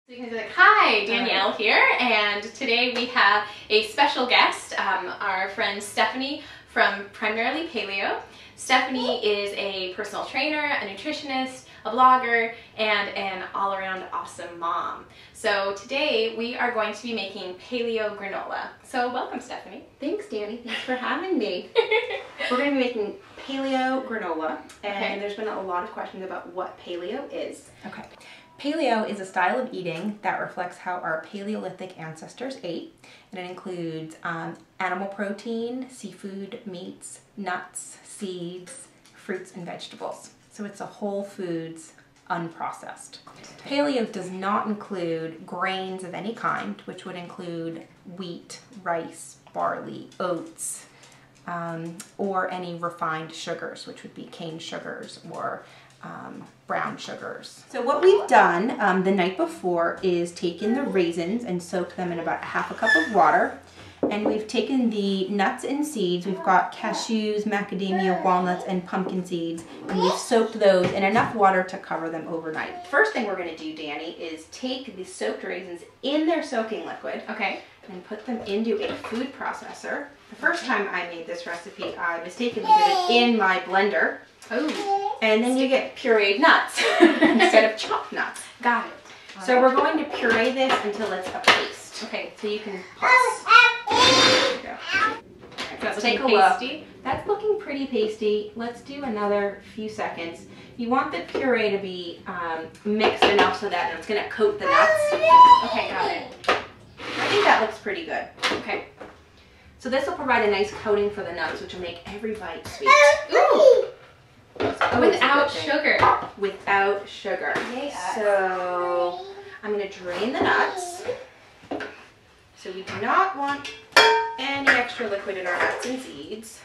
So you can be like, hi, Danielle here, and today we have a special guest, our friend Stephanie from Primarily Paleo. Stephanie is a personal trainer, a nutritionist, a blogger, and an all-around awesome mom. So today we are going to be making paleo granola. So welcome, Stephanie. Thanks, Danny. Thanks for having me. We're going to be making paleo granola, and there's been a lot of questions about what paleo is. Okay. Paleo is a style of eating that reflects how our Paleolithic ancestors ate, and it includes animal protein, seafood, meats, nuts, seeds, fruits, and vegetables. So it's a whole foods, unprocessed. Paleo does not include grains of any kind, which would include wheat, rice, barley, oats, or any refined sugars, which would be cane sugars or brown sugars. So what we've done the night before is taken the raisins and soaked them in about half a cup of water. And we've taken the nuts and seeds. We've got cashews, macadamia, walnuts, and pumpkin seeds. And we've soaked those in enough water to cover them overnight. First thing we're going to do, Danny, is take the soaked raisins in their soaking liquid. Okay. And put them into a food processor. The first time I made this recipe, I mistakenly did it in my blender. Oh. And then you get pureed nuts instead of chopped nuts. Got it. So we're going to puree this until it's a paste. Okay. So you can pulse. There you go. Right, let's take a look. That's looking pretty pasty. Let's do another few seconds. You want the puree to be mixed enough so that it's going to coat the nuts. Okay, got it. I think that looks pretty good. Okay. So this will provide a nice coating for the nuts, which will make every bite sweet. Ooh! Without sugar. Without sugar. Yes. So I'm going to drain the nuts. So we do not want any extra liquid in our nuts and seeds.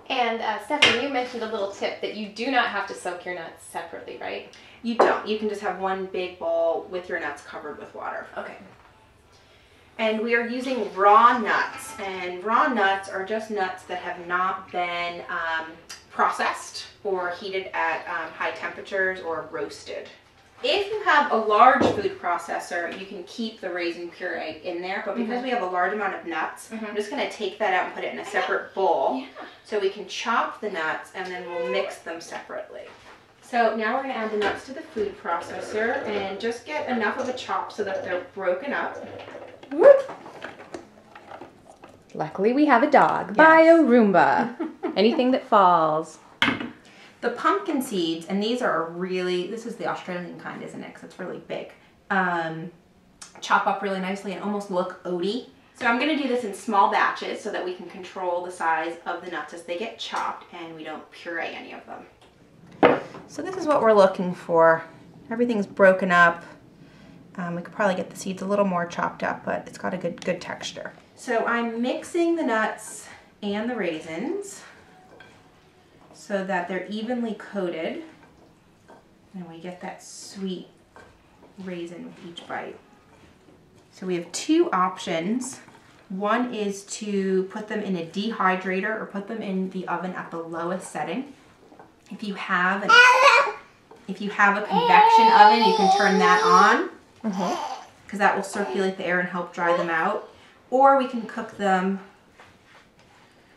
And Stephanie, you mentioned a little tip that you do not have to soak your nuts separately, right? You don't. You can just have one big bowl with your nuts covered with water. Okay. And we are using raw nuts, and raw nuts are just nuts that have not been processed or heated at high temperatures or roasted. If you have a large food processor, you can keep the raisin puree in there, but because we have a large amount of nuts, I'm just going to take that out and put it in a separate bowl so we can chop the nuts and then we'll mix them separately. So now we're going to add the nuts to the food processor and just get enough of a chop so that they're broken up. Whoop. Luckily we have a dog. Yes. Bio Roomba. Anything that falls. The pumpkin seeds, and these are really, this is the Australian kind, isn't it? Because it's really big. Chop up really nicely and almost look oaty. So I'm going to do this in small batches so that we can control the size of the nuts as they get chopped and we don't puree any of them. So this is what we're looking for. Everything's broken up. We could probably get the seeds a little more chopped up, but it's got a good texture. So I'm mixing the nuts and the raisins so that they're evenly coated and we get that sweet raisin with each bite. So we have two options. One is to put them in a dehydrator or put them in the oven at the lowest setting. If you have a convection oven, you can turn that on because that will circulate the air and help dry them out. Or we can cook them,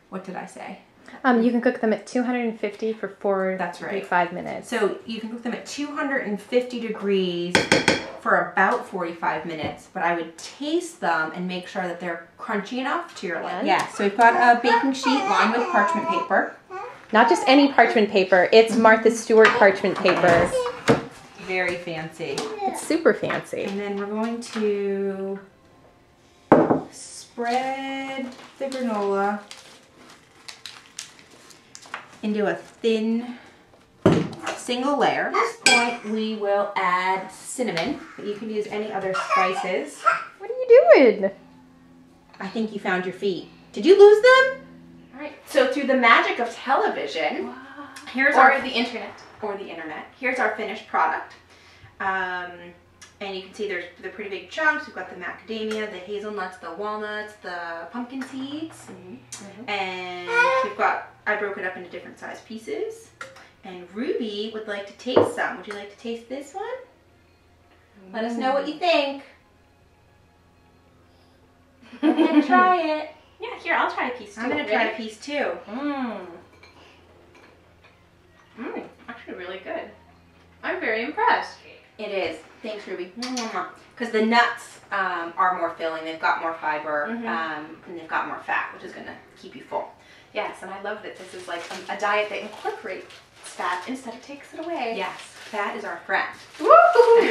what did I say? You can cook them at 250 for 45 minutes. So you can cook them at 250 degrees for about 45 minutes, but I would taste them and make sure that they're crunchy enough to your liking. Yeah, so we've got a baking sheet lined with parchment paper. Not just any parchment paper, it's Martha Stewart parchment paper. Very fancy. It's super fancy. And then we're going to spread the granola into a thin single layer. At this point we will add cinnamon, but you can use any other spices. What are you doing? I think you found your feet. Did you lose them? All right. So through the magic of television, here's the internet. Here's our finished product. And you can see they're pretty big chunks. We've got the macadamia, the hazelnuts, the walnuts, the pumpkin seeds. And I broke it up into different size pieces. And Ruby would like to taste some. Would you like to taste this one? Let us know what you think. Go ahead and try it. Yeah, here, I'll try a piece too. I'm going to try a piece too. Actually really good. I'm very impressed. It is. Thanks, Ruby. Because the nuts are more filling. They've got more fiber and they've got more fat, which is going to keep you full. Yes, and I love that this is like a diet that incorporates fat instead of takes it away. Yes, fat is our friend. Woo!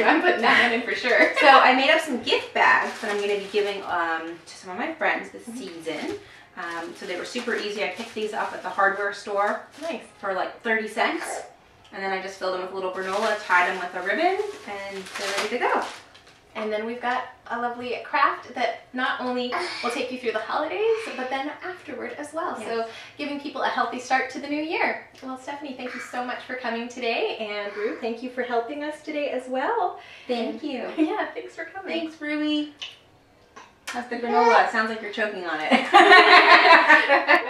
I'm putting that one in for sure. So I made up some gift bags that I'm going to be giving to some of my friends this season. So they were super easy. I picked these up at the hardware store. Nice. For like 30 cents. And then I just filled them with a little granola, tied them with a ribbon, and they're ready to go. And then we've got a lovely craft that not only will take you through the holidays, but then afterward as well. Yes. So giving people a healthy start to the new year. Well, Stephanie, thank you so much for coming today. And Rue, thank you for helping us today as well. Thank you. Yeah, thanks for coming. Thanks, Ruby. How's the granola? It sounds like you're choking on it.